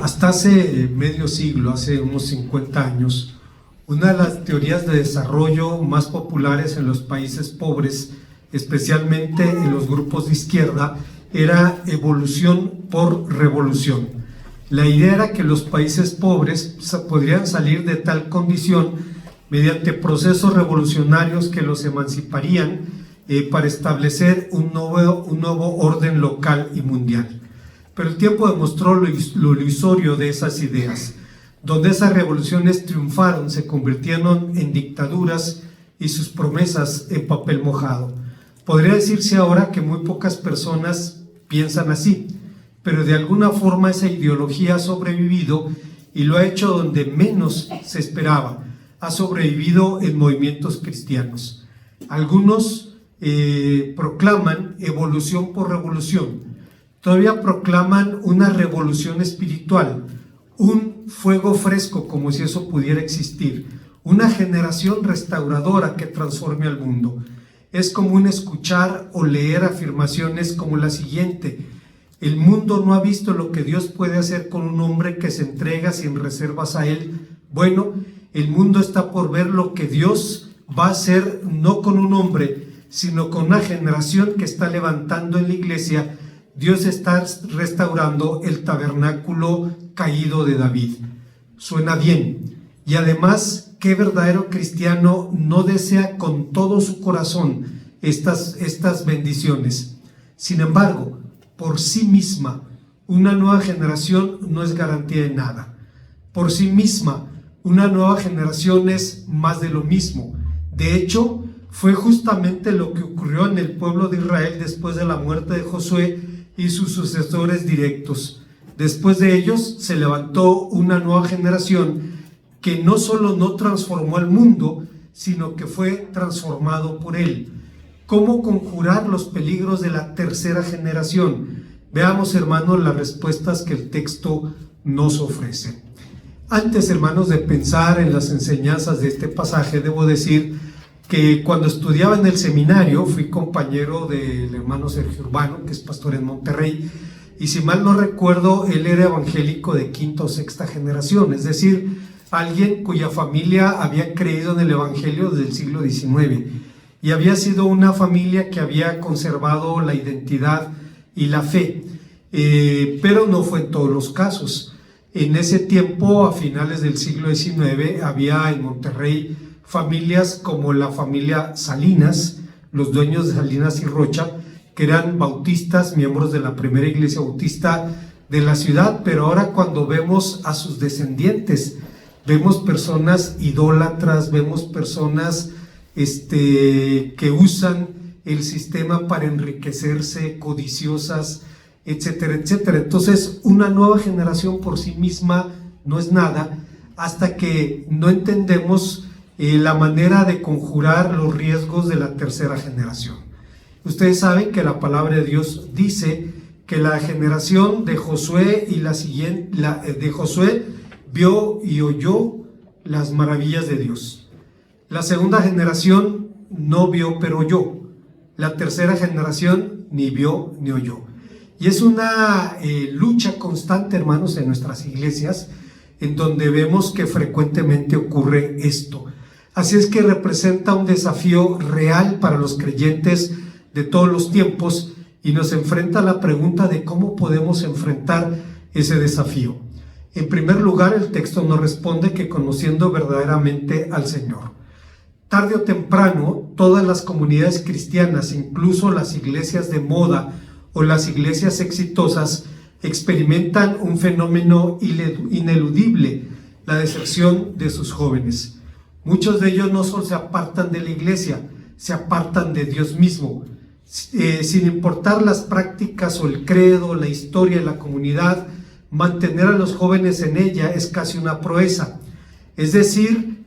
Hasta hace medio siglo, hace unos 50 años, una de las teorías de desarrollo más populares en los países pobres, especialmente en los grupos de izquierda, era evolución por revolución. La idea era que los países pobres podrían salir de tal condición mediante procesos revolucionarios que los emanciparían para establecer un nuevo orden local y mundial. Pero el tiempo demostró lo ilusorio de esas ideas. Donde esas revoluciones triunfaron, se convirtieron en dictaduras y sus promesas en papel mojado. Podría decirse ahora que muy pocas personas piensan así, pero de alguna forma esa ideología ha sobrevivido y lo ha hecho donde menos se esperaba. Ha sobrevivido en movimientos cristianos. Algunos proclaman evolución por revolución. Todavía proclaman una revolución espiritual, un fuego fresco, como si eso pudiera existir, una generación restauradora que transforme al mundo. Es común escuchar o leer afirmaciones como la siguiente: el mundo no ha visto lo que Dios puede hacer con un hombre que se entrega sin reservas a Él. Bueno, el mundo está por ver lo que Dios va a hacer no con un hombre, sino con una generación que está levantando en la iglesia. Dios está restaurando el tabernáculo caído de David. Suena bien. Y además, ¿qué verdadero cristiano no desea con todo su corazón estas bendiciones? Sin embargo, por sí misma, una nueva generación no es garantía de nada. Por sí misma, una nueva generación es más de lo mismo. De hecho, fue justamente lo que ocurrió en el pueblo de Israel después de la muerte de Josué y sus sucesores directos. Después de ellos se levantó una nueva generación que no solo no transformó al mundo, sino que fue transformado por él. ¿Cómo conjurar los peligros de la tercera generación? Veamos, hermanos, las respuestas que el texto nos ofrece. Antes, hermanos, de pensar en las enseñanzas de este pasaje, debo decir que cuando estudiaba en el seminario fui compañero del hermano Sergio Urbano, que es pastor en Monterrey, y si mal no recuerdo, él era evangélico de quinta o sexta generación, es decir, alguien cuya familia había creído en el evangelio desde el siglo XIX, y había sido una familia que había conservado la identidad y la fe, pero no fue en todos los casos. En ese tiempo, a finales del siglo XIX, había en Monterrey familias como la familia Salinas, los dueños de Salinas y Rocha, que eran bautistas, miembros de la primera iglesia bautista de la ciudad, pero ahora cuando vemos a sus descendientes, vemos personas idólatras, vemos personas que usan el sistema para enriquecerse, codiciosas, etcétera, etcétera. Entonces, una nueva generación por sí misma no es nada hasta que no entendemos la manera de conjurar los riesgos de la tercera generación. Ustedes saben que la palabra de Dios dice que la generación de Josué y de Josué vio y oyó las maravillas de Dios. La segunda generación no vio pero oyó. La tercera generación ni vio ni oyó. Y es una lucha constante, hermanos, en nuestras iglesias, en donde vemos que frecuentemente ocurre esto. Así es que representa un desafío real para los creyentes de todos los tiempos y nos enfrenta a la pregunta de cómo podemos enfrentar ese desafío. En primer lugar, el texto nos responde que conociendo verdaderamente al Señor. Tarde o temprano, todas las comunidades cristianas, incluso las iglesias de moda o las iglesias exitosas, experimentan un fenómeno ineludible, la deserción de sus jóvenes. Muchos de ellos no solo se apartan de la iglesia, se apartan de Dios mismo. Sin importar las prácticas o el credo, la historia de la comunidad, mantener a los jóvenes en ella es casi una proeza. Es decir,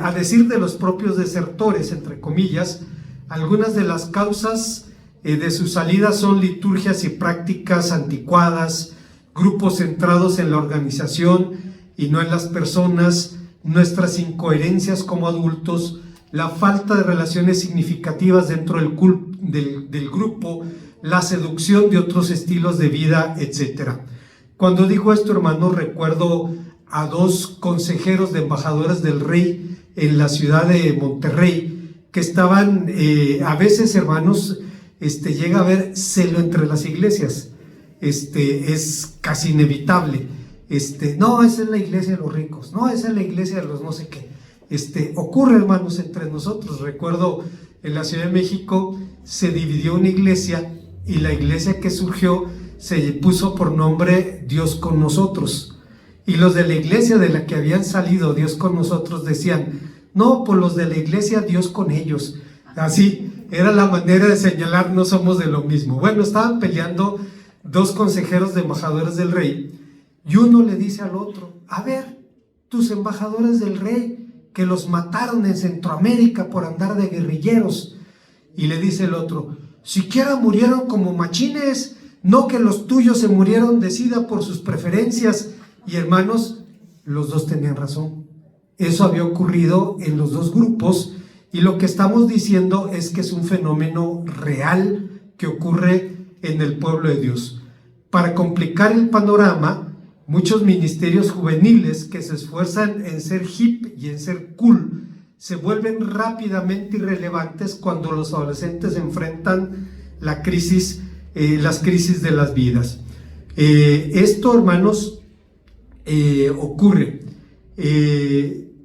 a decir de los propios desertores, entre comillas, algunas de las causas de su salida son liturgias y prácticas anticuadas, grupos centrados en la organización y no en las personas, nuestras incoherencias como adultos, la falta de relaciones significativas dentro del grupo, la seducción de otros estilos de vida, etc. Cuando digo esto, hermanos, recuerdo a dos consejeros de embajadores del rey en la ciudad de Monterrey, que estaban, a veces, hermanos, llega a haber celo entre las iglesias, es casi inevitable, no, esa es la iglesia de los ricos, no, esa es la iglesia de los no sé qué, ocurre, hermanos, entre nosotros. Recuerdo en la Ciudad de México se dividió una iglesia y la iglesia que surgió se puso por nombre Dios con nosotros, y los de la iglesia de la que habían salido Dios con nosotros decían, no, pues los de la iglesia Dios con ellos. Así era la manera de señalar, no somos de lo mismo. Bueno, estaban peleando dos consejeros de embajadores del rey, y uno le dice al otro, a ver, tus embajadores del rey, que los mataron en Centroamérica por andar de guerrilleros. Y le dice el otro, siquiera murieron como machines, no que los tuyos se murieron de sida por sus preferencias. Y hermanos, los dos tenían razón. Eso había ocurrido en los dos grupos, y lo que estamos diciendo es que es un fenómeno real que ocurre en el pueblo de Dios. Para complicar el panorama, muchos ministerios juveniles que se esfuerzan en ser hip y en ser cool se vuelven rápidamente irrelevantes cuando los adolescentes enfrentan las crisis de las vidas. Esto, hermanos, ocurre.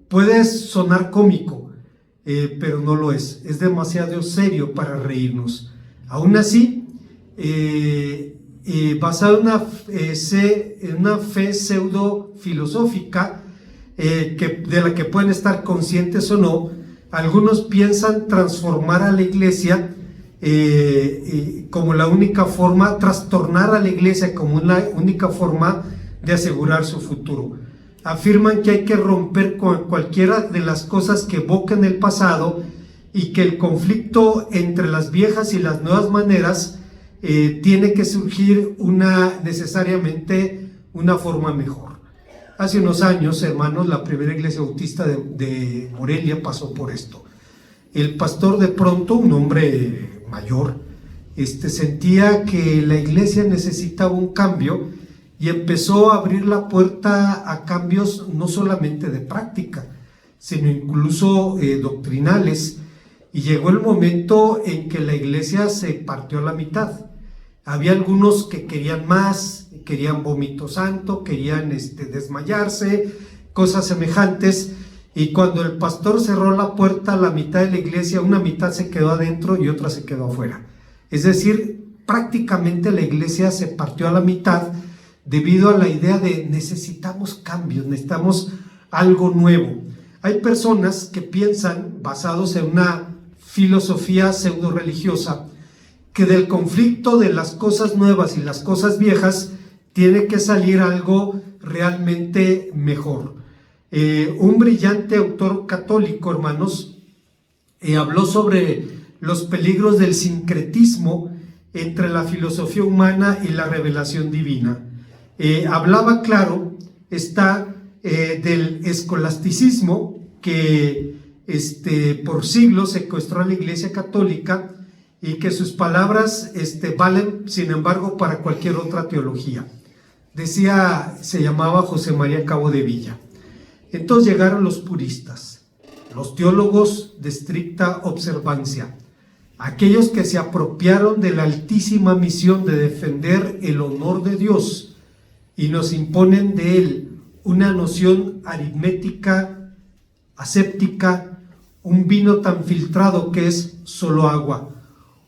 Puede sonar cómico, pero no lo es. Es demasiado serio para reírnos. Aún así, basado en una fe pseudo filosófica, de la que pueden estar conscientes o no, algunos piensan transformar a la iglesia como la única forma, trastornar a la iglesia como la única forma de asegurar su futuro. Afirman que hay que romper con cualquiera de las cosas que evocan el pasado, y que el conflicto entre las viejas y las nuevas maneras tiene que surgir necesariamente una forma mejor. Hace unos años, hermanos, la primera iglesia bautista de Morelia pasó por esto. El pastor, de pronto, un hombre mayor, sentía que la iglesia necesitaba un cambio, y empezó a abrir la puerta a cambios no solamente de práctica, sino incluso doctrinales, y llegó el momento en que la iglesia se partió a la mitad. Había algunos que querían más, querían vómito santo, querían desmayarse, cosas semejantes, y cuando el pastor cerró la puerta a la mitad de la iglesia, una mitad se quedó adentro y otra se quedó afuera. Es decir, prácticamente la iglesia se partió a la mitad debido a la idea de necesitamos cambios, necesitamos algo nuevo. Hay personas que piensan, basados en una filosofía pseudo religiosa, que del conflicto de las cosas nuevas y las cosas viejas tiene que salir algo realmente mejor. Un brillante autor católico, hermanos, habló sobre los peligros del sincretismo entre la filosofía humana y la revelación divina. Hablaba, claro, del escolasticismo que por siglos secuestró a la Iglesia Católica, y que sus palabras valen, sin embargo, para cualquier otra teología. Se llamaba José María Cabo de Villa. Entonces llegaron los puristas, los teólogos de estricta observancia, aquellos que se apropiaron de la altísima misión de defender el honor de Dios y nos imponen de él una noción aritmética, aséptica, un vino tan filtrado que es solo agua,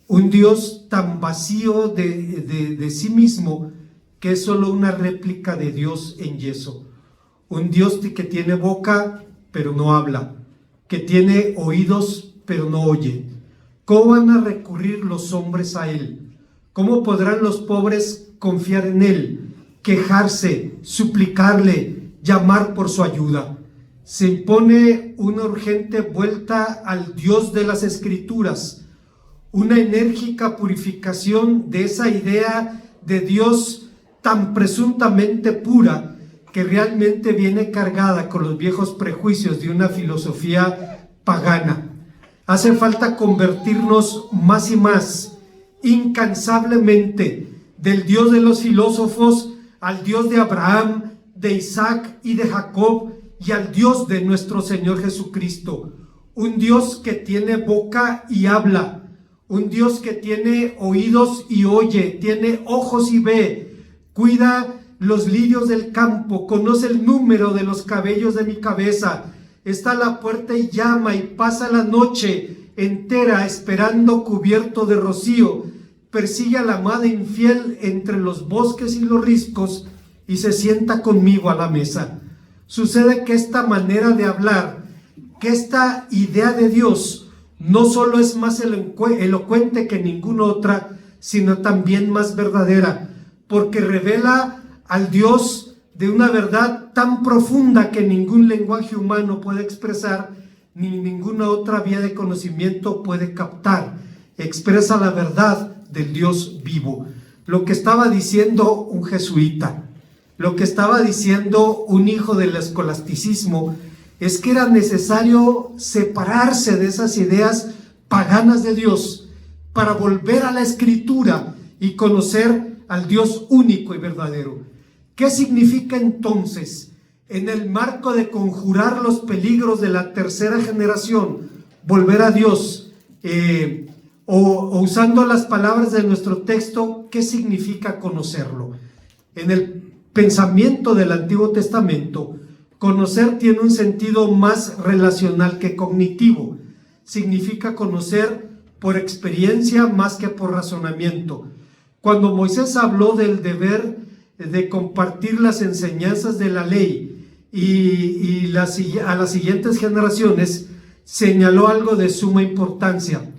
un Dios tan vacío de sí mismo que es solo una réplica de Dios en yeso, un Dios que tiene boca pero no habla, que tiene oídos pero no oye. ¿Cómo van a recurrir los hombres a él? ¿Cómo podrán los pobres confiar en él, quejarse, suplicarle, llamar por su ayuda? Se impone una urgente vuelta al Dios de las Escrituras, una enérgica purificación de esa idea de Dios tan presuntamente pura, que realmente viene cargada con los viejos prejuicios de una filosofía pagana. Hace falta convertirnos más y más incansablemente del Dios de los filósofos al Dios de Abraham, de Isaac y de Jacob, y al Dios de nuestro Señor Jesucristo. Un Dios que tiene boca y habla, un Dios que tiene oídos y oye, tiene ojos y ve, cuida los lirios del campo, conoce el número de los cabellos de mi cabeza, está a la puerta y llama, y pasa la noche entera esperando cubierto de rocío, persigue a la amada infiel entre los bosques y los riscos, y se sienta conmigo a la mesa. Sucede que esta manera de hablar, que esta idea de Dios, no solo es más elocuente que ninguna otra, sino también más verdadera, porque revela al Dios de una verdad tan profunda que ningún lenguaje humano puede expresar, ni ninguna otra vía de conocimiento puede captar. Expresa la verdad del Dios vivo. Lo que estaba diciendo un jesuita, lo que estaba diciendo un hijo del escolasticismo, es que era necesario separarse de esas ideas paganas de Dios para volver a la Escritura y conocer al Dios único y verdadero. ¿Qué significa entonces, en el marco de conjurar los peligros de la tercera generación, volver a Dios? O usando las palabras de nuestro texto, ¿qué significa conocerlo? En el pensamiento del Antiguo Testamento, conocer tiene un sentido más relacional que cognitivo. Significa conocer por experiencia más que por razonamiento. Cuando Moisés habló del deber de compartir las enseñanzas de la ley a las siguientes generaciones, señaló algo de suma importancia.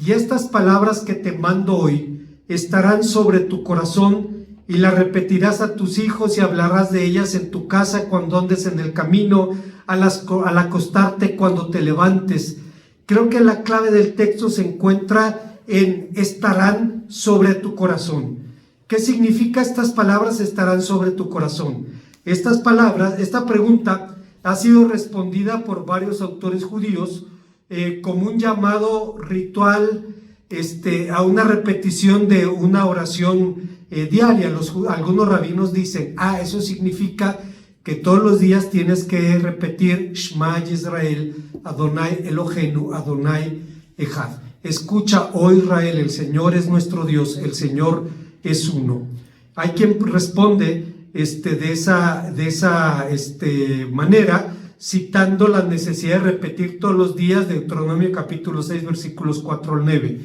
Y estas palabras que te mando hoy estarán sobre tu corazón, y las repetirás a tus hijos y hablarás de ellas en tu casa cuando andes en el camino, al acostarte, cuando te levantes. Creo que la clave del texto se encuentra en estarán sobre tu corazón. ¿Qué significa estas palabras estarán sobre tu corazón? Estas palabras, esta pregunta ha sido respondida por varios autores judíos como un llamado ritual a una repetición de una oración diaria. Algunos rabinos dicen, eso significa que todos los días tienes que repetir Shema Yisrael, Adonai Eloheinu, Adonai Echad. Escucha, oh Israel, el Señor es nuestro Dios, el Señor es uno. Hay quien responde de esa manera, citando la necesidad de repetir todos los días Deuteronomio capítulo 6, versículos 4 al 9.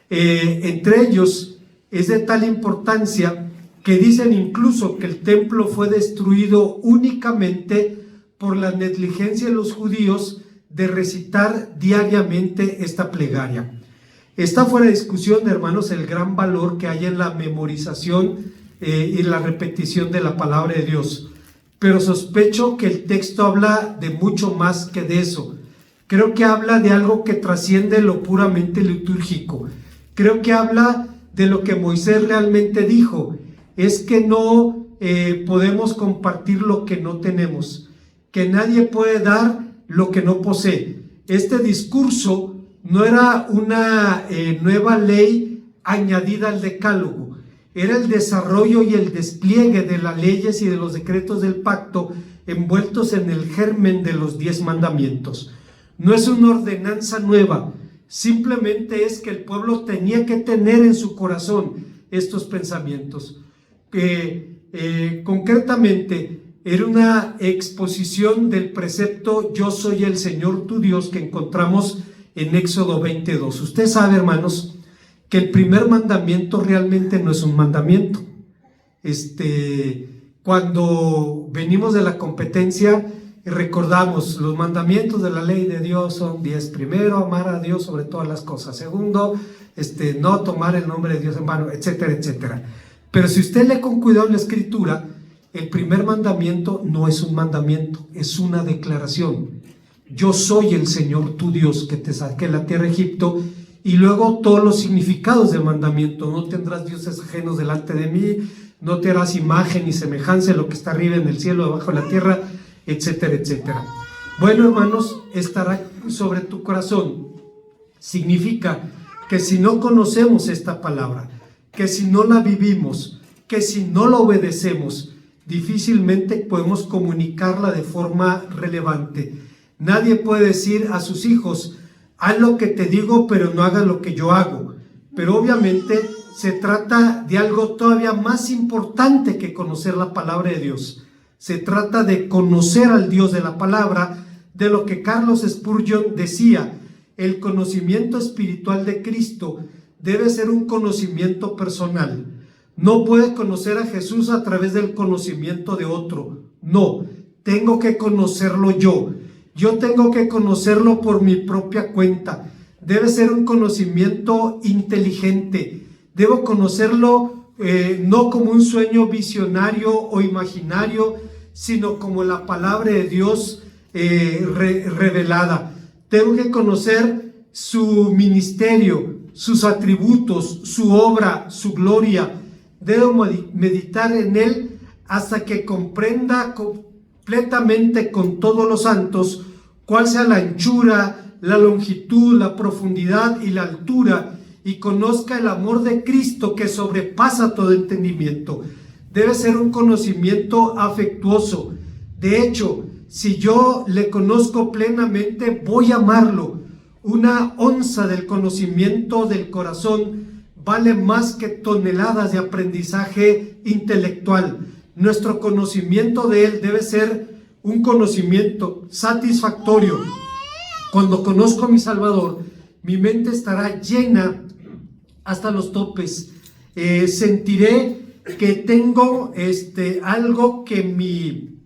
Entre ellos es de tal importancia que dicen incluso que el templo fue destruido únicamente por la negligencia de los judíos de recitar diariamente esta plegaria. Está fuera de discusión, hermanos, el gran valor que hay en la memorización y la repetición de la palabra de Dios, pero sospecho que el texto habla de mucho más que de eso. Creo que habla de algo que trasciende lo puramente litúrgico. Creo que habla de lo que Moisés realmente dijo, es que no podemos compartir lo que no tenemos, que nadie puede dar lo que no posee. Este discurso no era una nueva ley añadida al decálogo, era el desarrollo y el despliegue de las leyes y de los decretos del pacto envueltos en el germen de los 10 mandamientos. No es una ordenanza nueva, simplemente es que el pueblo tenía que tener en su corazón estos pensamientos. Concretamente, era una exposición del precepto yo soy el Señor tu Dios que encontramos en Éxodo 22. Usted sabe, hermanos, que el primer mandamiento realmente no es un mandamiento. Cuando venimos de la competencia, recordamos los mandamientos de la ley de Dios son 10. Primero, amar a Dios sobre todas las cosas. Segundo, no tomar el nombre de Dios en vano, etcétera, etcétera. Pero si usted lee con cuidado la Escritura, el primer mandamiento no es un mandamiento, es una declaración. Yo soy el Señor tu Dios que te saqué de la tierra de Egipto, y luego todos los significados del mandamiento. No tendrás dioses ajenos delante de mí, no te harás imagen ni semejanza de lo que está arriba en el cielo, debajo de la tierra, etcétera, etcétera. Bueno, hermanos, estará sobre tu corazón. Significa que si no conocemos esta palabra, que si no la vivimos, que si no la obedecemos, difícilmente podemos comunicarla de forma relevante. Nadie puede decir a sus hijos: haz lo que te digo, pero no hagas lo que yo hago. Pero obviamente se trata de algo todavía más importante que conocer la palabra de Dios. Se trata de conocer al Dios de la palabra, de lo que Carlos Spurgeon decía: el conocimiento espiritual de Cristo debe ser un conocimiento personal. No puedes conocer a Jesús a través del conocimiento de otro. No, tengo que conocerlo yo. Yo tengo que conocerlo por mi propia cuenta. Debe ser un conocimiento inteligente. Debo conocerlo no como un sueño visionario o imaginario, sino como la palabra de Dios revelada. Tengo que conocer su ministerio, sus atributos, su obra, su gloria. Debo meditar en él hasta que comprenda completamente con todos los santos cuál sea la anchura, la longitud, la profundidad y la altura, y conozca el amor de Cristo que sobrepasa todo entendimiento. Debe ser un conocimiento afectuoso. De hecho, si yo le conozco plenamente, voy a amarlo. Una onza del conocimiento del corazón vale más que toneladas de aprendizaje intelectual. Nuestro conocimiento de Él debe ser un conocimiento satisfactorio. Cuando conozco a mi Salvador, mi mente estará llena hasta los topes. Sentiré que tengo algo que mi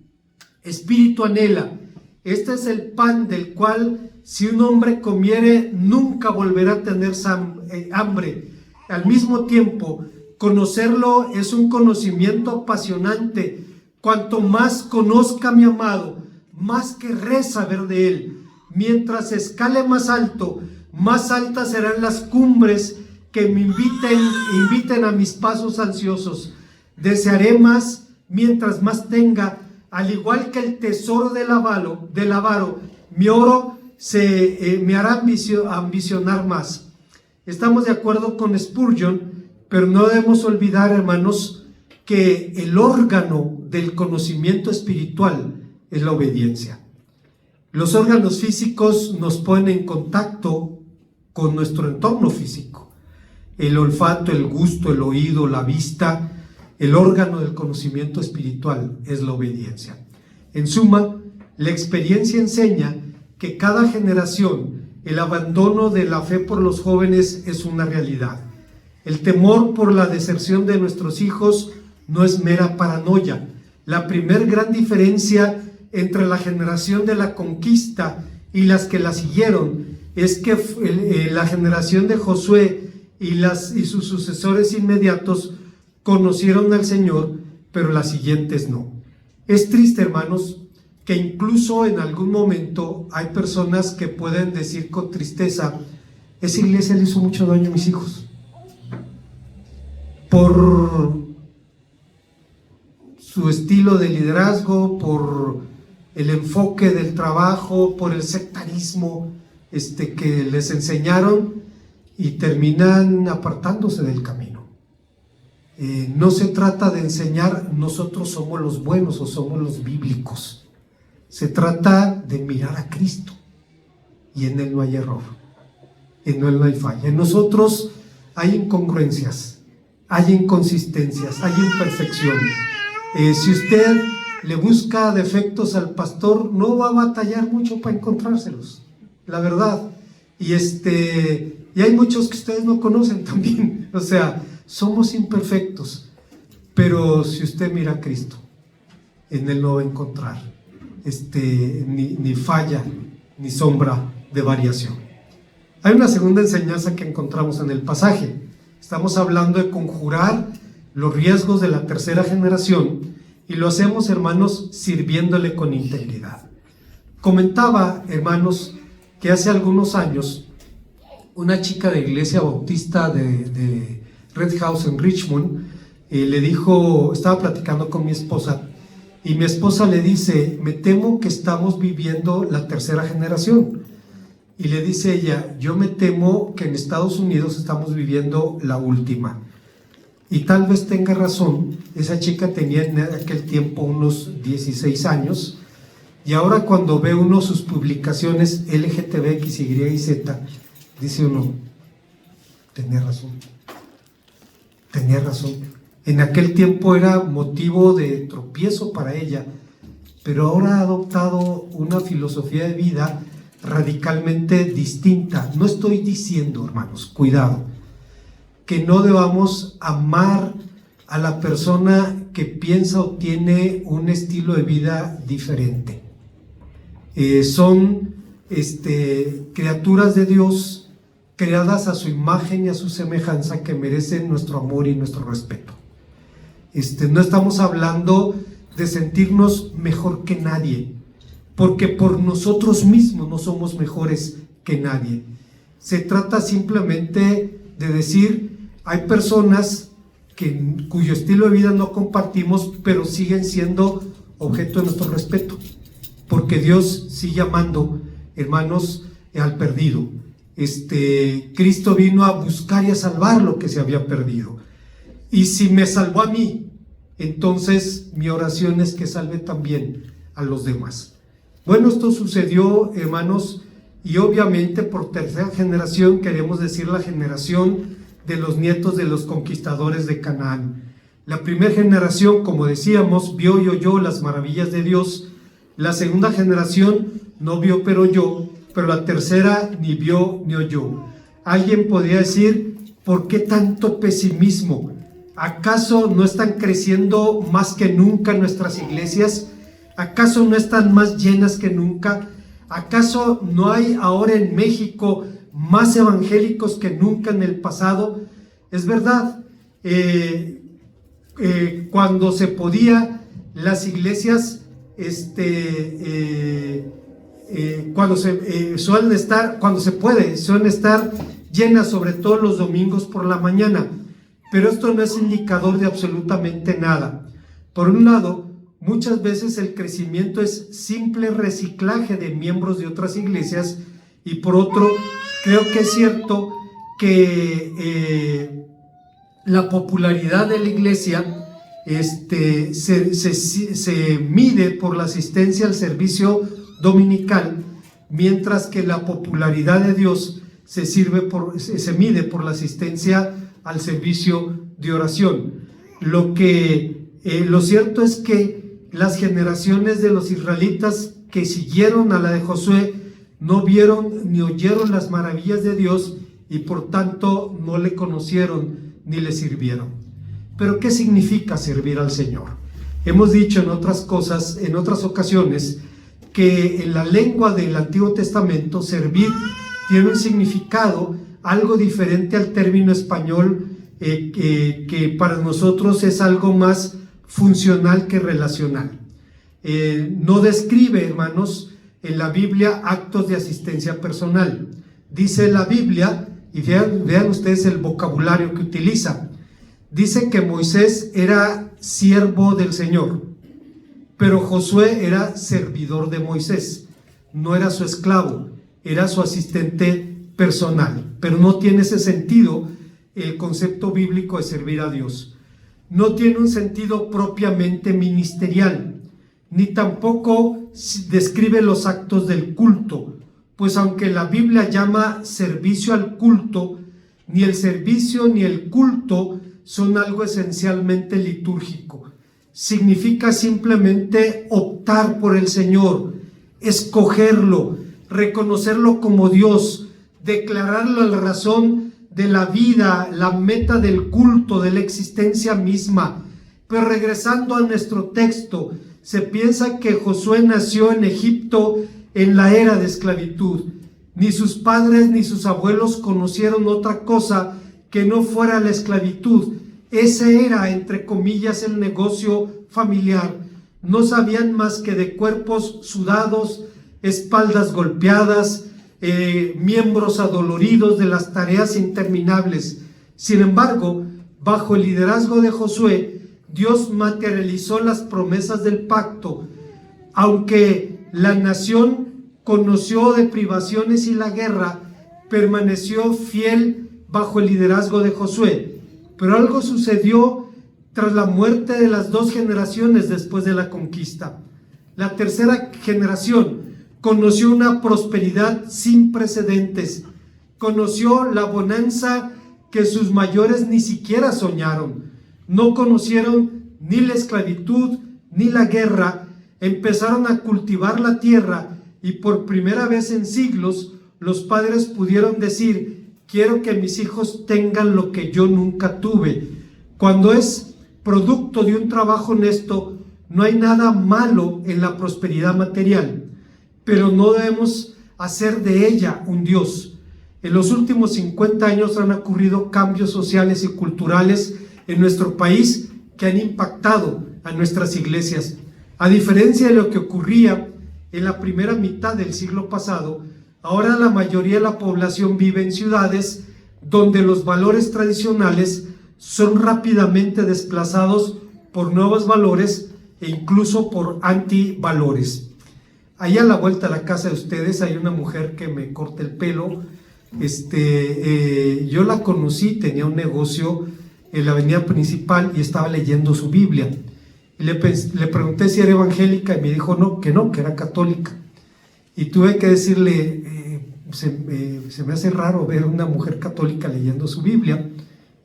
espíritu anhela. Este es el pan del cual, si un hombre comiere, nunca volverá a tener hambre. Al mismo tiempo, conocerlo es un conocimiento apasionante. Cuanto más conozca a mi amado, más querré saber de él. Mientras escale más alto, más altas serán las cumbres que me inviten a mis pasos ansiosos. Desearé más mientras más tenga. Al igual que el tesoro del avaro, mi oro me hará ambicionar más. Estamos de acuerdo con Spurgeon, pero no debemos olvidar, hermanos, que el órgano del conocimiento espiritual es la obediencia. Los órganos físicos nos ponen en contacto con nuestro entorno físico. El olfato, el gusto, el oído, la vista. El órgano del conocimiento espiritual es la obediencia. En suma, la experiencia enseña que cada generación, el abandono de la fe por los jóvenes es una realidad. El temor por la deserción de nuestros hijos no es mera paranoia. La primer gran diferencia entre la generación de la conquista y las que la siguieron es que la generación de Josué y sus sucesores inmediatos conocieron al Señor, pero las siguientes no. Es triste, hermanos, que incluso en algún momento hay personas que pueden decir con tristeza: esa iglesia le hizo mucho daño a mis hijos. Por su estilo de liderazgo, por el enfoque del trabajo, por el sectarismo que les enseñaron, y terminan apartándose del camino. No se trata de enseñar nosotros somos los buenos o somos los bíblicos. Se trata de mirar a Cristo, y en Él no hay error, en Él no hay falla. En nosotros hay incongruencias, hay inconsistencias, hay imperfección. Si usted le busca defectos al pastor, no va a batallar mucho para encontrárselos, la verdad. Y hay muchos que ustedes no conocen también. O sea, somos imperfectos, pero si usted mira a Cristo, en Él no va a encontrar ni falla ni sombra de variación. Hay una segunda enseñanza que encontramos en el pasaje. Estamos hablando de conjurar los riesgos de la tercera generación, y lo hacemos, hermanos, sirviéndole con integridad. Comentaba, hermanos, que hace algunos años una chica de iglesia bautista de Red House en Richmond le dijo, estaba platicando con mi esposa, y mi esposa le dice: me temo que estamos viviendo la tercera generación. Y le dice ella: yo me temo que en Estados Unidos estamos viviendo la última. Y tal vez tenga razón. Esa chica tenía en aquel tiempo unos 16 años, y ahora cuando ve uno sus publicaciones LGTBX, Y y Z, dice uno: tenía razón. En aquel tiempo era motivo de tropiezo para ella, pero ahora ha adoptado una filosofía de vida radicalmente distinta. No estoy diciendo, hermanos, cuidado, que no debamos amar a la persona que piensa o tiene un estilo de vida diferente. Son criaturas de Dios, creadas a su imagen y a su semejanza, que merecen nuestro amor y nuestro respeto. No estamos hablando de sentirnos mejor que nadie, porque por nosotros mismos no somos mejores que nadie. Se trata simplemente de decir: hay personas cuyo estilo de vida no compartimos, pero siguen siendo objeto de nuestro respeto, porque Dios sigue amando, hermanos, al perdido. Cristo vino a buscar y a salvar lo que se había perdido, y si me salvó a mí, entonces mi oración es que salve también a los demás. Bueno, esto sucedió, hermanos, y obviamente por tercera generación queremos decir la generación de los nietos de los conquistadores de Canaán. La primera generación, como decíamos, vio y oyó las maravillas de Dios. La segunda generación no vio pero oyó, pero la tercera ni vio ni oyó. Alguien podría decir: ¿por qué tanto pesimismo? ¿Acaso no están creciendo más que nunca nuestras iglesias? ¿Acaso no están más llenas que nunca? ¿Acaso no hay ahora en México más evangélicos que nunca en el pasado? Es verdad, cuando se podía, las iglesias cuando se puede, suelen estar llenas, sobre todo los domingos por la mañana, pero esto no es indicador de absolutamente nada. Por un lado, muchas veces el crecimiento es simple reciclaje de miembros de otras iglesias, y por otro, creo que es cierto que la popularidad de la iglesia se mide por la asistencia al servicio dominical, mientras que la popularidad de Dios se mide por la asistencia al servicio de oración. Lo cierto es que las generaciones de los israelitas que siguieron a la de Josué no vieron ni oyeron las maravillas de Dios, y por tanto no le conocieron ni le sirvieron. Pero ¿qué significa servir al Señor? Hemos dicho en otras ocasiones, que en la lengua del Antiguo Testamento servir tiene un significado algo diferente al término español, que para nosotros es algo más funcional que relacional. No describe, hermanos, en la Biblia actos de asistencia personal. Dice la Biblia, y vean ustedes el vocabulario que utiliza, dice que Moisés era siervo del Señor, pero Josué era servidor de Moisés, no era su esclavo, era su asistente personal. Pero no tiene ese sentido el concepto bíblico de servir a Dios. No tiene un sentido propiamente ministerial, ni tampoco describe los actos del culto, pues aunque la Biblia llama servicio al culto, ni el servicio ni el culto son algo esencialmente litúrgico. Significa simplemente optar por el Señor, escogerlo, reconocerlo como Dios, declararlo la razón de la vida, la meta del culto, de la existencia misma. Pero regresando a nuestro texto, se piensa que Josué nació en Egipto en la era de esclavitud. Ni sus padres ni sus abuelos conocieron otra cosa que no fuera la esclavitud. Ese era, entre comillas, el negocio familiar. No sabían más que de cuerpos sudados, espaldas golpeadas, miembros adoloridos de las tareas interminables. Sin embargo, bajo el liderazgo de Josué, Dios materializó las promesas del pacto. Aunque la nación conoció de privaciones y la guerra, permaneció fiel bajo el liderazgo de Josué. Pero algo sucedió tras la muerte de las 2 generaciones después de la conquista. La tercera generación conoció una prosperidad sin precedentes, conoció la bonanza que sus mayores ni siquiera soñaron. No conocieron ni la esclavitud ni la guerra, empezaron a cultivar la tierra y por primera vez en siglos los padres pudieron decir: quiero que mis hijos tengan lo que yo nunca tuve. Cuando es producto de un trabajo honesto, no hay nada malo en la prosperidad material, pero no debemos hacer de ella un Dios. En los últimos 50 años han ocurrido cambios sociales y culturales en nuestro país que han impactado a nuestras iglesias. A diferencia de lo que ocurría en la primera mitad del siglo pasado, ahora la mayoría de la población vive en ciudades donde los valores tradicionales son rápidamente desplazados por nuevos valores e incluso por antivalores. Ahí a la vuelta a la casa de ustedes hay una mujer que me corta el pelo. Yo la conocí, tenía un negocio en la avenida principal y estaba leyendo su Biblia. Y le pregunté si era evangélica y me dijo que era católica. Y tuve que decirle, se me hace raro ver una mujer católica leyendo su Biblia.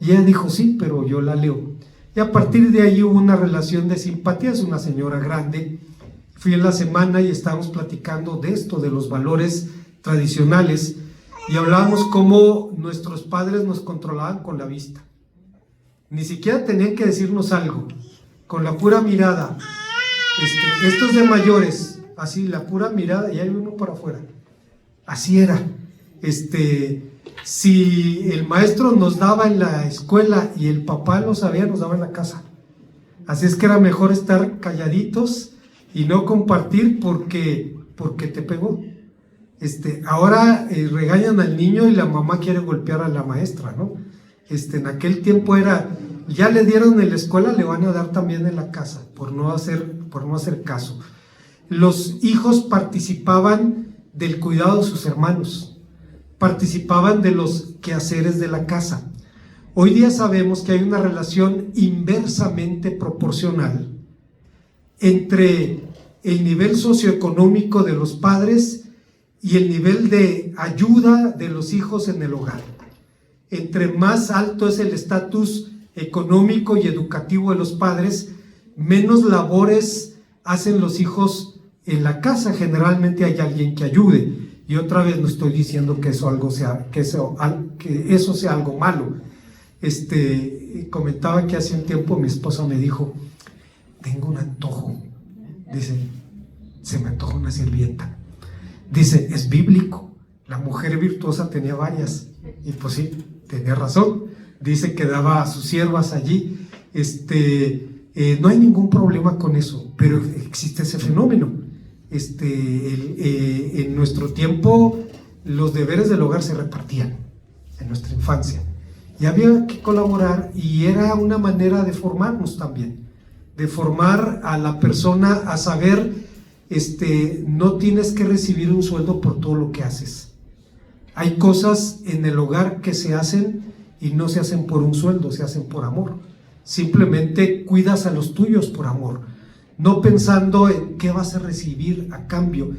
Y ella dijo, sí, pero yo la leo. Y a partir de ahí hubo una relación de simpatía. Es una señora grande. Fui en la semana y estábamos platicando de esto, de los valores tradicionales, y hablábamos cómo nuestros padres nos controlaban con la vista. Ni siquiera tenían que decirnos algo, con la pura mirada. Estos de mayores, así, la pura mirada, y hay uno para afuera. Así era. Si el maestro nos daba en la escuela y el papá lo sabía, nos daba en la casa. Así es que era mejor estar calladitos y no compartir porque te pegó. Ahora regañan al niño y la mamá quiere golpear a la maestra, ¿no? En aquel tiempo era, ya le dieron en la escuela, le van a dar también en la casa, por no hacer caso. Los hijos participaban del cuidado de sus hermanos, participaban de los quehaceres de la casa. Hoy día sabemos que hay una relación inversamente proporcional entre el nivel socioeconómico de los padres y el nivel de ayuda de los hijos en el hogar. Entre más alto es el estatus económico y educativo de los padres, menos labores hacen los hijos en la casa. Generalmente hay alguien que ayude. Y otra vez no estoy diciendo que eso sea algo malo. Comentaba que hace un tiempo mi esposa me dijo, tengo un antojo. Dice, se me antoja una sirvienta. Dice, es bíblico. La mujer virtuosa tenía varias. Y pues sí, tenía razón. Dice que daba a sus siervas allí. No hay ningún problema con eso, pero existe ese fenómeno. En nuestro tiempo los deberes del hogar se repartían en nuestra infancia y había que colaborar, y era una manera de formarnos también, de formar a la persona a saber, no tienes que recibir un sueldo por todo lo que haces. Hay cosas en el hogar que se hacen y no se hacen por un sueldo, se hacen por amor. Simplemente cuidas a los tuyos por amor, no pensando en qué vas a recibir a cambio,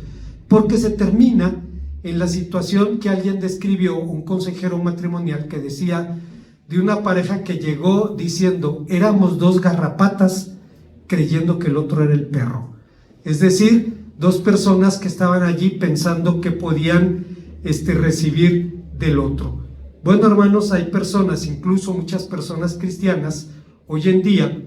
porque se termina en la situación que alguien describió, un consejero matrimonial, que decía de una pareja que llegó diciendo, éramos 2 garrapatas creyendo que el otro era el perro. Es decir, 2 personas que estaban allí pensando que podían recibir del otro. Bueno, hermanos, hay personas, incluso muchas personas cristianas, hoy en día,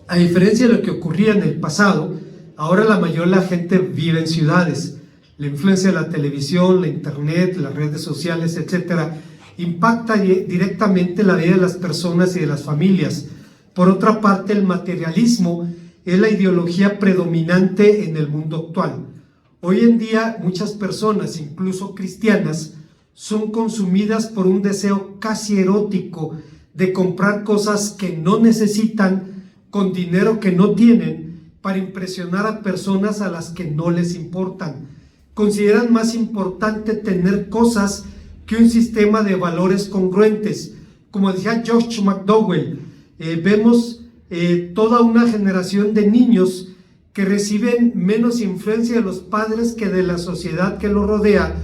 a diferencia de lo que ocurría en el pasado, ahora la mayoría de la gente vive en ciudades. La influencia de la televisión, la internet, las redes sociales, etcétera, impacta directamente la vida de las personas y de las familias. Por otra parte, el materialismo es la ideología predominante en el mundo actual. Hoy en día muchas personas, incluso cristianas, son consumidas por un deseo casi erótico de comprar cosas que no necesitan con dinero que no tienen, para impresionar a personas a las que no les importan. Consideran más importante tener cosas que un sistema de valores congruentes. Como decía George McDowell, vemos toda una generación de niños que reciben menos influencia de los padres que de la sociedad que los rodea,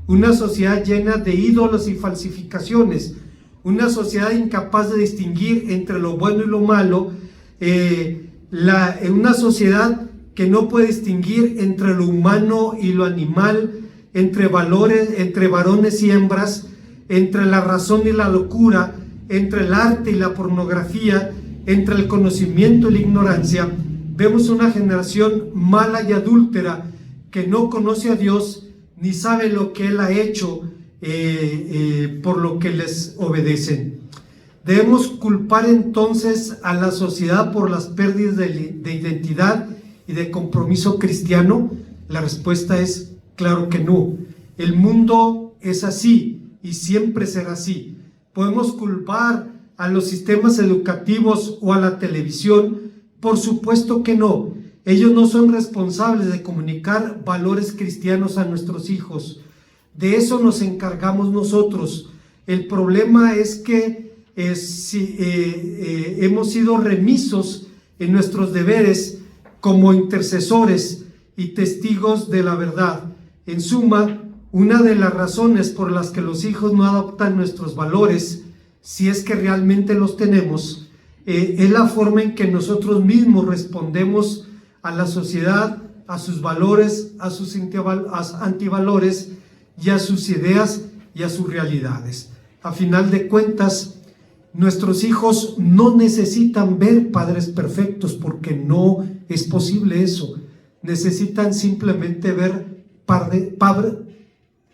una sociedad llena de ídolos y falsificaciones, una sociedad incapaz de distinguir entre lo bueno y lo malo, una sociedad que no puede distinguir entre lo humano y lo animal, entre valores, entre varones y hembras, entre la razón y la locura, entre el arte y la pornografía, entre el conocimiento y la ignorancia. Vemos una generación mala y adúltera que no conoce a Dios ni sabe lo que Él ha hecho por lo que les obedecen. ¿Debemos culpar entonces a la sociedad por las pérdidas de identidad y de compromiso cristiano? La respuesta es claro que no. El mundo es así y siempre será así. ¿Podemos culpar a los sistemas educativos o a la televisión? Por supuesto que no. Ellos no son responsables de comunicar valores cristianos a nuestros hijos. De eso nos encargamos nosotros. El problema es que hemos sido remisos en nuestros deberes como intercesores y testigos de la verdad. En suma, una de las razones por las que los hijos no adoptan nuestros valores, si es que realmente los tenemos, es la forma en que nosotros mismos respondemos a la sociedad, a sus valores, a sus antivalores y a sus ideas y a sus realidades. A final de cuentas, nuestros hijos no necesitan ver padres perfectos, porque no es posible eso. Necesitan simplemente ver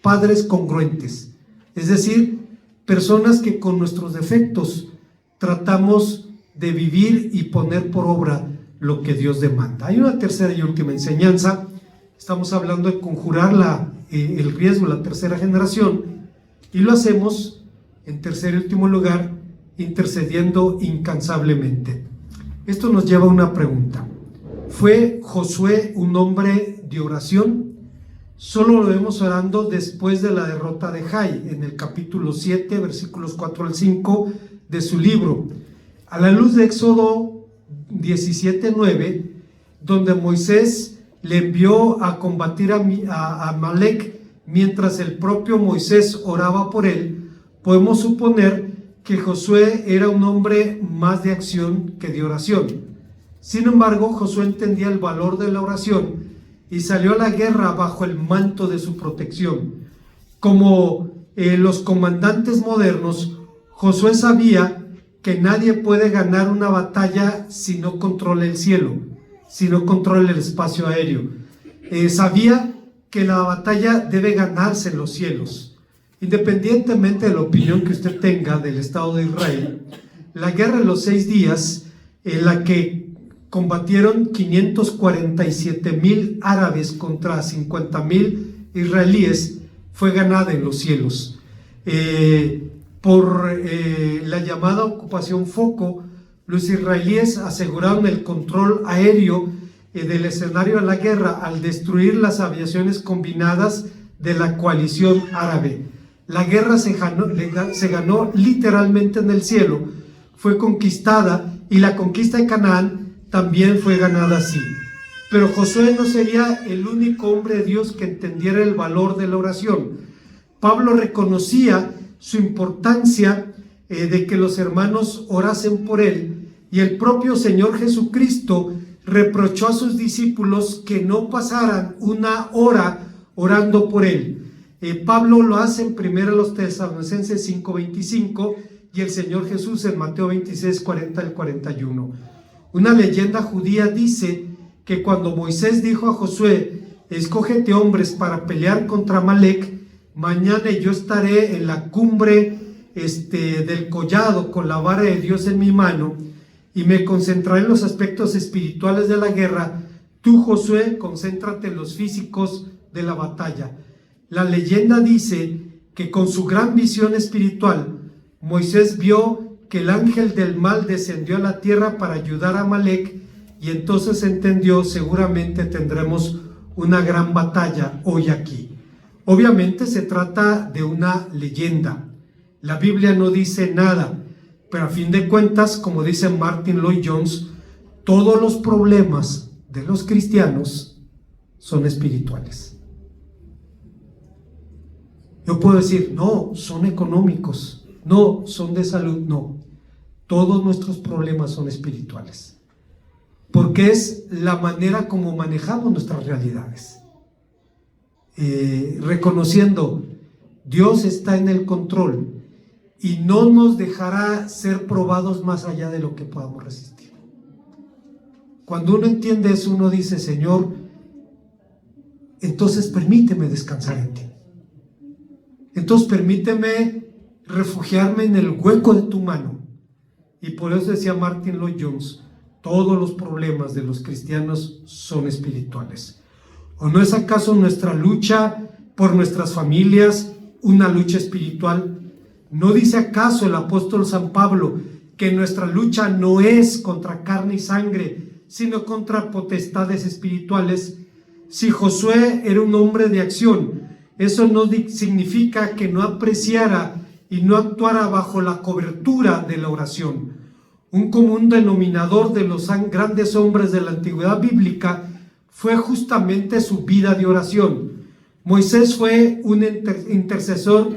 padres congruentes, es decir, personas que con nuestros defectos tratamos de vivir y poner por obra lo que Dios demanda. Hay una tercera y última enseñanza. Estamos hablando de conjurar el riesgo de la tercera generación, y lo hacemos en tercer y último lugar intercediendo incansablemente. Esto nos lleva a una pregunta: ¿fue Josué un hombre de oración? Solo lo vemos orando después de la derrota de Jai, en el capítulo 7, versículos 4 al 5 de su libro. A la luz de Éxodo 17:9, donde Moisés le envió a combatir a Amalek mientras el propio Moisés oraba por él, podemos suponer que Josué era un hombre más de acción que de oración. Sin embargo, Josué entendía el valor de la oración y salió a la guerra bajo el manto de su protección. Como los comandantes modernos, Josué sabía que nadie puede ganar una batalla si no controla el cielo, si no controla el espacio aéreo. Sabía que la batalla debe ganarse en los cielos. Independientemente de la opinión que usted tenga del Estado de Israel, la guerra de los 6 días, en la que combatieron 547,000 árabes contra 50,000 israelíes, fue ganada en los cielos. Por la llamada ocupación Foco, los israelíes aseguraron el control aéreo del escenario de la guerra al destruir las aviaciones combinadas de la coalición árabe. La guerra se ganó literalmente en el cielo, fue conquistada, y la conquista de Canaán también fue ganada así. Pero Josué no sería el único hombre de Dios que entendiera el valor de la oración. Pablo reconocía su importancia de que los hermanos orasen por él, y el propio Señor Jesucristo reprochó a sus discípulos que no pasaran una hora orando por él. Pablo lo hace en 1 Tesalonicenses 5:25 y el Señor Jesús en Mateo 26:40 al 41. Una leyenda judía dice que cuando Moisés dijo a Josué: escógete hombres para pelear contra Amalek, mañana yo estaré en la cumbre del collado con la vara de Dios en mi mano y me concentraré en los aspectos espirituales de la guerra, tú, Josué, concéntrate en los físicos de la batalla. La leyenda dice que con su gran visión espiritual, Moisés vio que el ángel del mal descendió a la tierra para ayudar a Amalek, y entonces entendió: seguramente tendremos una gran batalla hoy aquí. Obviamente se trata de una leyenda. La Biblia no dice nada, pero a fin de cuentas, como dice Martin Lloyd-Jones, todos los problemas de los cristianos son espirituales. Yo puedo decir: no, son económicos, no, son de salud. No, todos nuestros problemas son espirituales, porque es la manera como manejamos nuestras realidades. Reconociendo: Dios está en el control y no nos dejará ser probados más allá de lo que podamos resistir. Cuando uno entiende eso, uno dice: Señor, entonces permíteme descansar en ti. Entonces permíteme refugiarme en el hueco de tu mano. Y por eso decía Martin Lloyd-Jones: todos los problemas de los cristianos son espirituales. ¿O no es acaso nuestra lucha por nuestras familias una lucha espiritual? ¿No dice acaso el apóstol San Pablo que nuestra lucha no es contra carne y sangre, sino contra potestades espirituales? Si Josué era un hombre de acción, eso no significa que no apreciara y no actuara bajo la cobertura de la oración. Un común denominador de los grandes hombres de la antigüedad bíblica fue justamente su vida de oración. Moisés fue un intercesor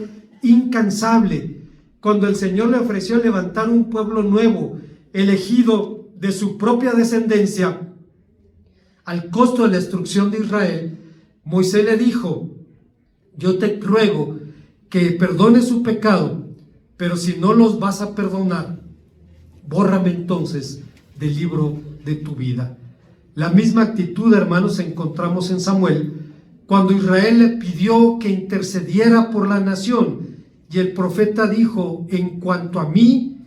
incansable. Cuando el Señor le ofreció levantar un pueblo nuevo, elegido de su propia descendencia, al costo de la destrucción de Israel, Moisés le dijo: yo te ruego que perdones su pecado, pero si no los vas a perdonar, bórrame entonces del libro de tu vida. La misma actitud, hermanos, encontramos en Samuel, cuando Israel le pidió que intercediera por la nación, y el profeta dijo: en cuanto a mí,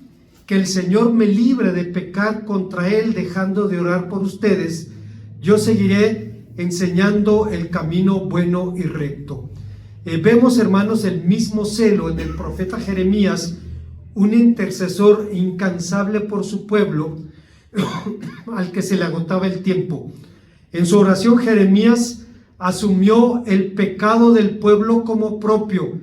que el Señor me libre de pecar contra él, dejando de orar por ustedes. Yo seguiré enseñando el camino bueno y recto. Vemos, hermanos, el mismo celo en el profeta Jeremías, un intercesor incansable por su pueblo, al que se le agotaba el tiempo. En su oración, Jeremías asumió el pecado del pueblo como propio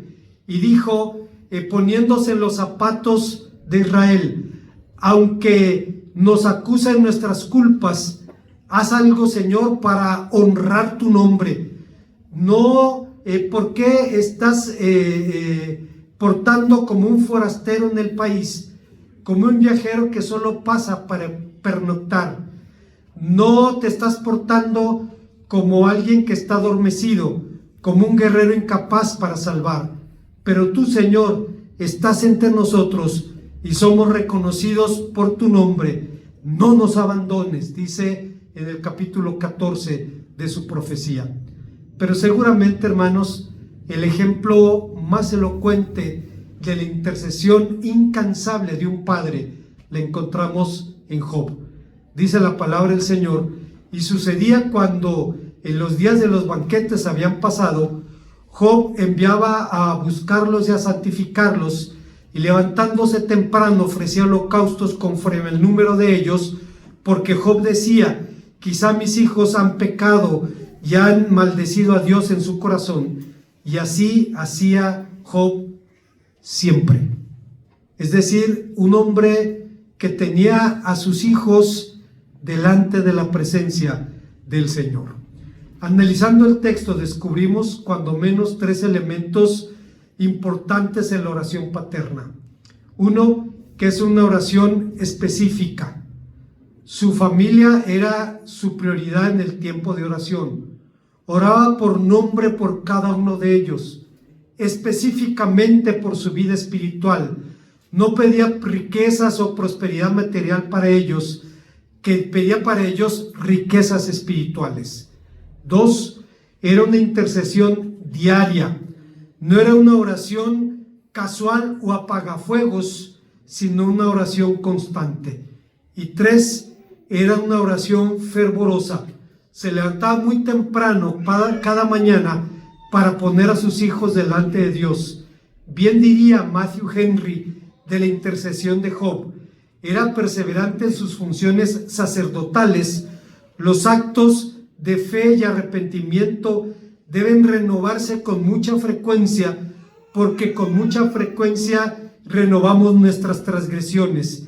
y dijo, poniéndose en los zapatos de Israel: aunque nos acusen nuestras culpas, haz algo, Señor, para honrar tu nombre. No, ¿por qué estás portando como un forastero en el país, como un viajero que solo pasa para pernoctar? No te estás portando como alguien que está adormecido, como un guerrero incapaz para salvar. Pero tú, Señor, estás entre nosotros y somos reconocidos por tu nombre. No nos abandones, dice en el capítulo 14 de su profecía. Pero seguramente, hermanos, el ejemplo más elocuente de la intercesión incansable de un padre la encontramos en Job. Dice la palabra del Señor: y sucedía cuando en los días de los banquetes habían pasado, Job enviaba a buscarlos y a santificarlos, y levantándose temprano ofrecía holocaustos conforme el número de ellos, porque Job decía: quizá mis hijos han pecado y han maldecido a Dios en su corazón. Y así hacía Job siempre. Es decir, un hombre que tenía a sus hijos delante de la presencia del Señor. Analizando el texto, descubrimos cuando menos 3 elementos importantes en la oración paterna. Uno, que es una oración específica. Su familia era su prioridad en el tiempo de oración. Oraba por nombre por cada uno de ellos, específicamente por su vida espiritual. No pedía riquezas o prosperidad material para ellos, que pedía para ellos riquezas espirituales. 2, era una intercesión diaria. No era una oración casual o apagafuegos, sino una oración constante. Y 3, era una oración fervorosa. Se levantaba muy temprano cada mañana para poner a sus hijos delante de Dios. Bien diría Matthew Henry de la intercesión de Job: era perseverante en sus funciones sacerdotales Los actos de fe y arrepentimiento deben renovarse con mucha frecuencia, porque con mucha frecuencia renovamos nuestras transgresiones.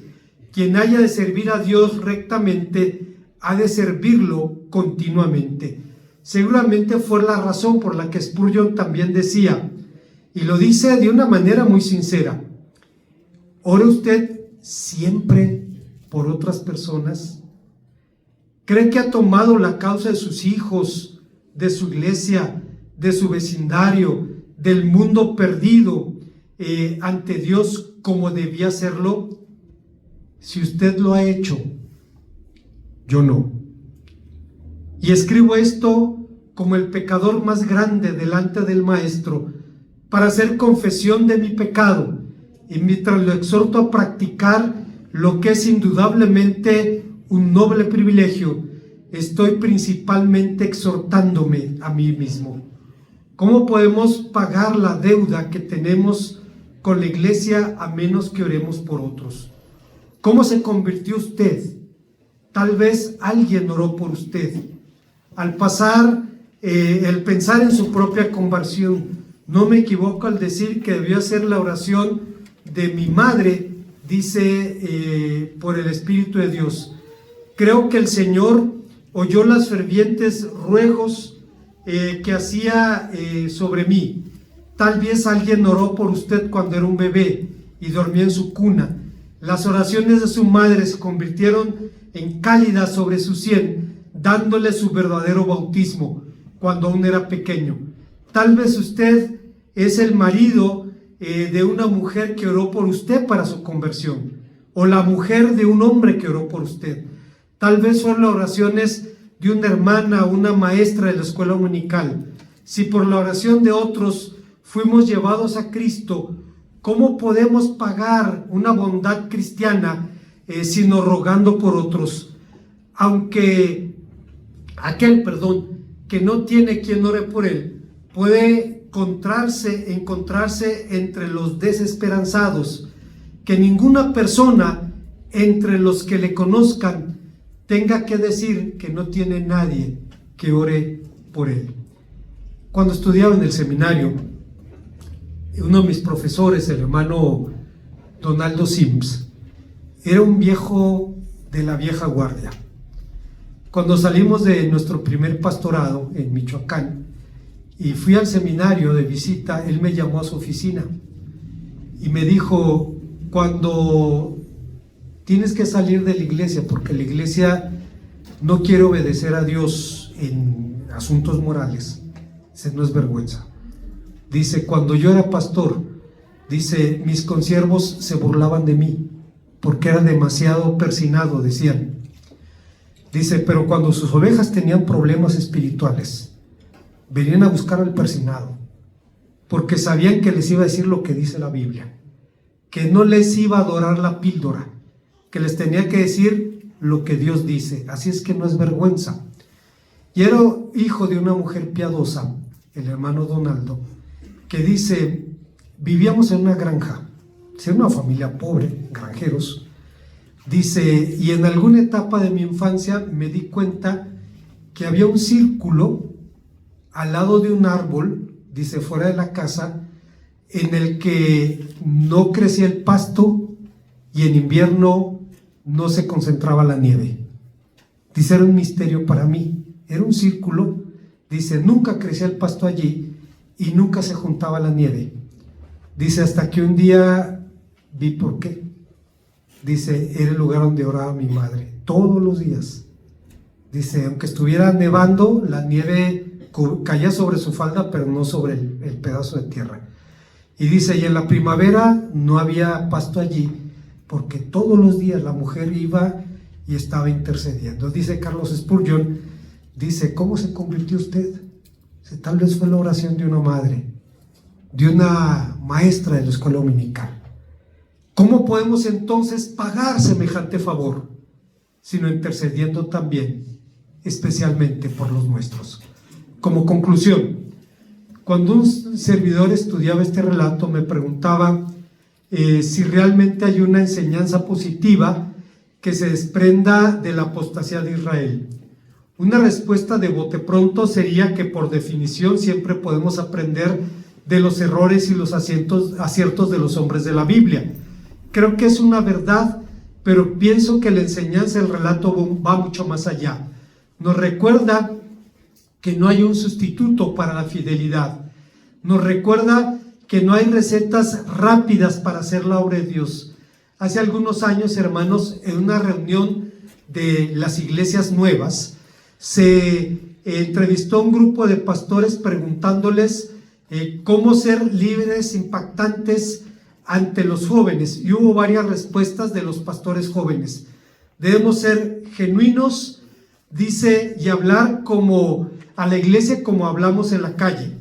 Quien haya de servir a Dios rectamente, ha de servirlo continuamente. Seguramente fue la razón por la que Spurgeon también decía, y lo dice de una manera muy sincera: ¿ora usted siempre por otras personas? ¿Cree que ha tomado la causa de sus hijos, de su iglesia, de su vecindario, del mundo perdido ante Dios como debía hacerlo? Si usted lo ha hecho, yo no. Y escribo esto como el pecador más grande delante del Maestro, para hacer confesión de mi pecado, y mientras lo exhorto a practicar lo que es indudablemente un noble privilegio, estoy principalmente exhortándome a mí mismo. ¿Cómo podemos pagar la deuda que tenemos con la iglesia a menos que oremos por otros? ¿Cómo se convirtió usted? Tal vez alguien oró por usted. Al pasar, el pensar en su propia conversión, no me equivoco al decir que debió hacer la oración de mi madre, dice por el Espíritu de Dios. Creo que el Señor oyó las fervientes ruegos que hacía sobre mí. Tal vez alguien oró por usted cuando era un bebé y dormía en su cuna. Las oraciones de su madre se convirtieron en cálidas sobre su sien, dándole su verdadero bautismo cuando aún era pequeño. Tal vez usted es el marido de una mujer que oró por usted para su conversión, o la mujer de un hombre que oró por usted. Tal vez son las oraciones de una hermana o una maestra de la escuela dominical. Si por la oración de otros fuimos llevados a Cristo, ¿cómo podemos pagar una bondad cristiana sino rogando por otros? Aunque aquel que no tiene quien ore por él, puede encontrarse entre los desesperanzados, que ninguna persona entre los que le conozcan tenga que decir que no tiene nadie que ore por él. Cuando estudiaba en el seminario, uno de mis profesores, el hermano Donaldo Sims, era un viejo de la vieja guardia. Cuando salimos de nuestro primer pastorado en Michoacán y fui al seminario de visita, él me llamó a su oficina y me dijo: cuando tienes que salir de la iglesia, porque la iglesia no quiere obedecer a Dios en asuntos morales, dice, no es vergüenza. Dice, cuando yo era pastor, dice, mis consiervos se burlaban de mí porque era demasiado persinado, decían. Dice, pero cuando sus ovejas tenían problemas espirituales, venían a buscar al persinado, porque sabían que les iba a decir lo que dice la Biblia, que no les iba a dorar la píldora, que les tenía que decir lo que Dios dice. Así es que no es vergüenza. Y era hijo de una mujer piadosa, el hermano Donaldo, que dice, vivíamos en una granja, era una familia pobre, granjeros. Dice, y en alguna etapa de mi infancia me di cuenta que había un círculo al lado de un árbol, dice, fuera de la casa, en el que no crecía el pasto y en invierno no se concentraba la nieve. Dice, era un misterio para mí, era un círculo, dice, nunca crecía el pasto allí y nunca se juntaba la nieve. Dice, hasta que un día vi por qué. Dice, era el lugar donde oraba mi madre, todos los días. Dice, aunque estuviera nevando, la nieve caía sobre su falda, pero no sobre el pedazo de tierra. Y dice, y en la primavera no había pasto allí, porque todos los días la mujer iba y estaba intercediendo. Dice Carlos Spurgeon, dice, ¿cómo se convirtió usted? Dice, tal vez fue la oración de una madre, de una maestra de la escuela dominical. ¿Cómo podemos entonces pagar semejante favor? Sino intercediendo también, especialmente por los nuestros. Como conclusión, cuando un servidor estudiaba este relato, me preguntaba si realmente hay una enseñanza positiva que se desprenda de la apostasía de Israel, Una respuesta de bote pronto sería que por definición siempre podemos aprender de los errores y los aciertos de los hombres de la Biblia. Creo que es una verdad, pero pienso que la enseñanza del relato va mucho más allá. Nos recuerda que no hay un sustituto para la fidelidad. Nos recuerda que no hay recetas rápidas para hacer la obra de Dios. Hace algunos años, hermanos, en una reunión de las iglesias nuevas, se entrevistó a un grupo de pastores preguntándoles cómo ser líderes impactantes ante los jóvenes, y hubo varias respuestas de los pastores jóvenes. Debemos ser genuinos, dice, y hablar como a la iglesia como hablamos en la calle.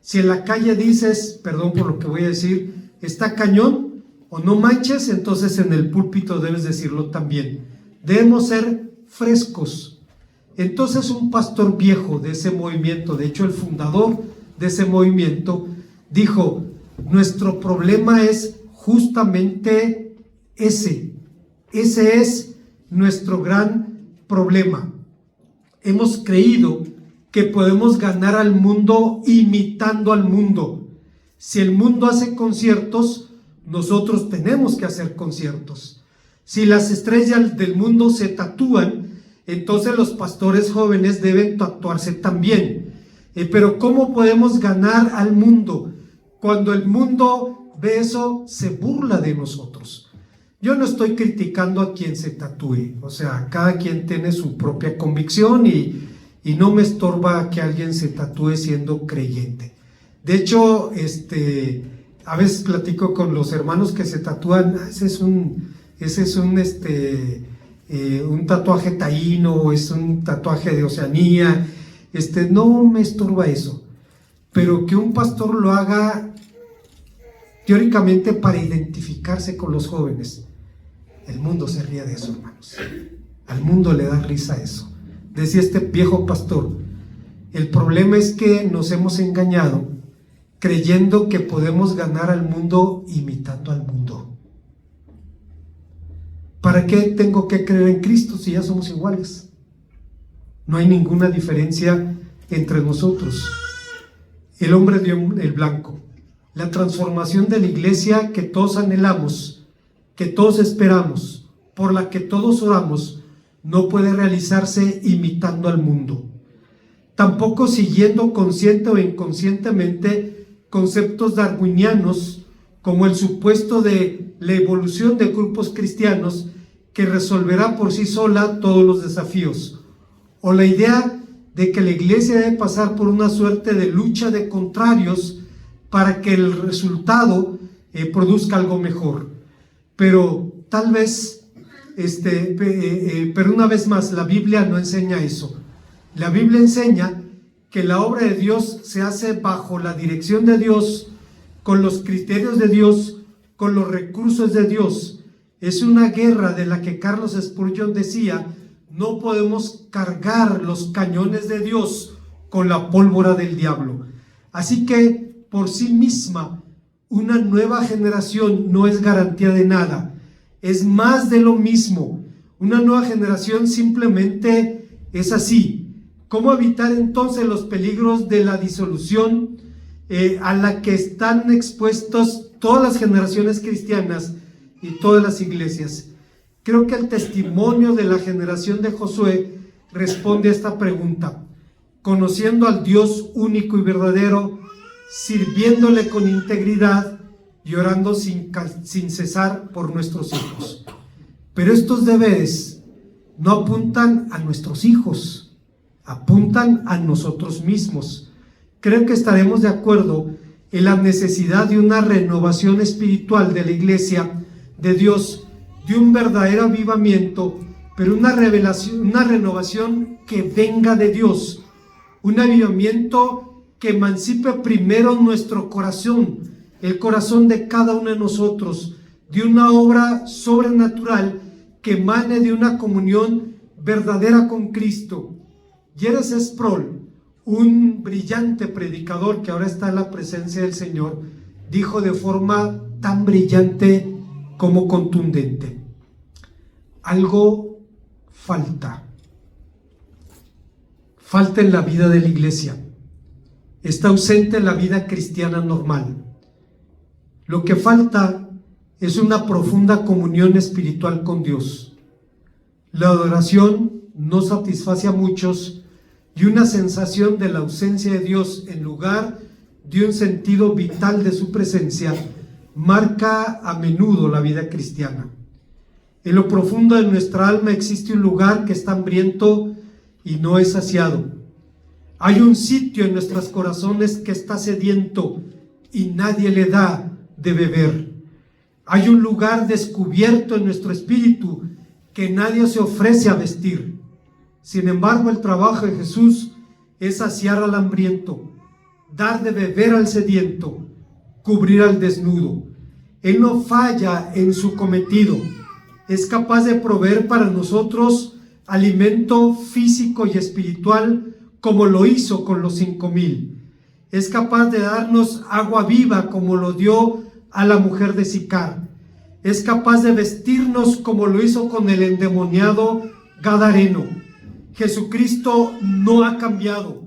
Si en la calle dices, perdón por lo que voy a decir, está cañón o no manches, entonces en el púlpito debes decirlo también. Debemos ser frescos. Entonces un pastor viejo de ese movimiento, de hecho el fundador de ese movimiento, dijo: nuestro problema es justamente ese es nuestro gran problema. Hemos creído que podemos ganar al mundo imitando al mundo. Si el mundo hace conciertos, nosotros tenemos que hacer conciertos. Si las estrellas del mundo se tatúan, entonces los pastores jóvenes deben tatuarse también. Pero ¿cómo podemos ganar al mundo? Cuando el mundo ve eso, se burla de nosotros. Yo no estoy criticando a quien se tatúe, o sea, cada quien tiene su propia convicción y no me estorba que alguien se tatúe siendo creyente. De hecho, a veces platico con los hermanos que se tatúan, ese es un tatuaje taíno, es un tatuaje de Oceanía, no me estorba eso, pero que un pastor lo haga teóricamente para identificarse con los jóvenes, el mundo se ríe de eso, hermanos. Al mundo le da risa eso. Decía este viejo pastor: el problema es que nos hemos engañado creyendo que podemos ganar al mundo imitando al mundo. ¿Para qué tengo que creer en Cristo si ya somos iguales? No hay ninguna diferencia entre nosotros. El hombre de el blanco, la transformación de la iglesia que todos anhelamos, que todos esperamos, por la que todos oramos, no puede realizarse imitando al mundo. Tampoco siguiendo consciente o inconscientemente conceptos darwinianos como el supuesto de la evolución de grupos cristianos que resolverá por sí sola todos los desafíos, o la idea de que la iglesia debe pasar por una suerte de lucha de contrarios para que el resultado produzca algo mejor. Pero tal vez, pero una vez más, la Biblia no enseña eso. La Biblia enseña que la obra de Dios se hace bajo la dirección de Dios, con los criterios de Dios, con los recursos de Dios. Es una guerra de la que Carlos Spurgeon decía: no podemos cargar los cañones de Dios con la pólvora del diablo. Así que por sí misma, una nueva generación no es garantía de nada, es más de lo mismo. Una nueva generación simplemente es así. ¿Cómo evitar entonces los peligros de la disolución a la que están expuestos todas las generaciones cristianas y todas las iglesias? Creo que el testimonio de la generación de Josué responde a esta pregunta: conociendo al Dios único y verdadero, sirviéndole con integridad y orando sin cesar por nuestros hijos. Pero estos deberes no apuntan a nuestros hijos, apuntan a nosotros mismos. Creo que estaremos de acuerdo en la necesidad de una renovación espiritual de la iglesia de Dios, de un verdadero avivamiento, pero una renovación que venga de Dios, un avivamiento que emancipe primero nuestro corazón, el corazón de cada uno de nosotros, de una obra sobrenatural que emane de una comunión verdadera con Cristo. J.R. Sproul, un brillante predicador que ahora está en la presencia del Señor, dijo de forma tan brillante como contundente: algo falta. falta en la vida de la iglesia, está ausente en la vida cristiana normal. Lo que falta es una profunda comunión espiritual con Dios. La adoración no satisface a muchos y una sensación de la ausencia de Dios en lugar de un sentido vital de su presencia marca a menudo la vida cristiana. En lo profundo de nuestra alma existe un lugar que está hambriento y no es saciado. Hay un sitio en nuestros corazones que está sediento y nadie le da de beber. Hay un lugar descubierto en nuestro espíritu que nadie se ofrece a vestir. Sin embargo, el trabajo de Jesús es saciar al hambriento, dar de beber al sediento, cubrir al desnudo. Él no falla en su cometido. Es capaz de proveer para nosotros alimento físico y espiritual como lo hizo con los 5,000. Es capaz de darnos agua viva como lo dio a la mujer de Sicar. Es capaz de vestirnos como lo hizo con el endemoniado gadareno. Jesucristo no ha cambiado,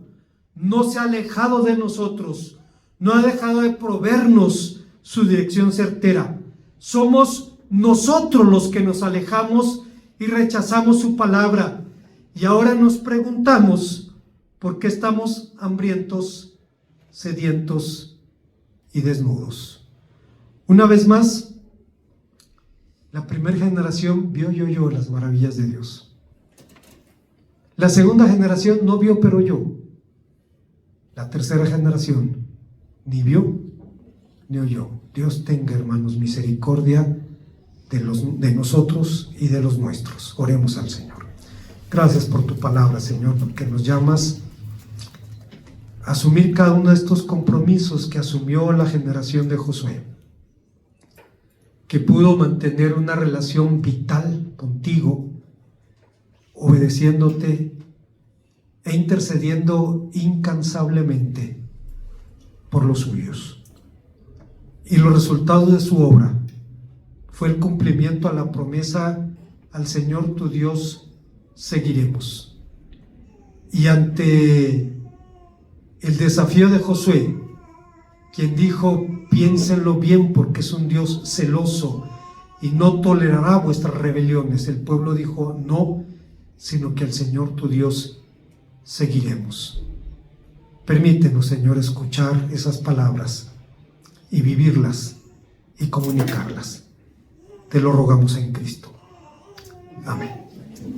no se ha alejado de nosotros, no ha dejado de proveernos su dirección certera. Somos nosotros los que nos alejamos y rechazamos su palabra. Y ahora nos preguntamos por qué estamos hambrientos, sedientos y desnudos. Una vez más, la primera generación vio y oyó las maravillas de Dios. La segunda generación no vio pero oyó. La tercera generación ni vio ni oyó. Dios tenga, hermanos, misericordia de nosotros y de los nuestros. Oremos al Señor. Gracias por tu palabra, Señor, porque nos llamas a asumir cada uno de estos compromisos que asumió la generación de Josué, que pudo mantener una relación vital contigo, obedeciéndote e intercediendo incansablemente por los suyos. Y los resultados de su obra fue el cumplimiento a la promesa: al Señor tu Dios seguiremos. Y ante el desafío de Josué, quien dijo: piénsenlo bien porque es un Dios celoso y no tolerará vuestras rebeliones, el pueblo dijo: no, sino que al Señor tu Dios seguiremos. Permítenos, Señor, escuchar esas palabras y vivirlas y comunicarlas. Te lo rogamos en Cristo. Amén.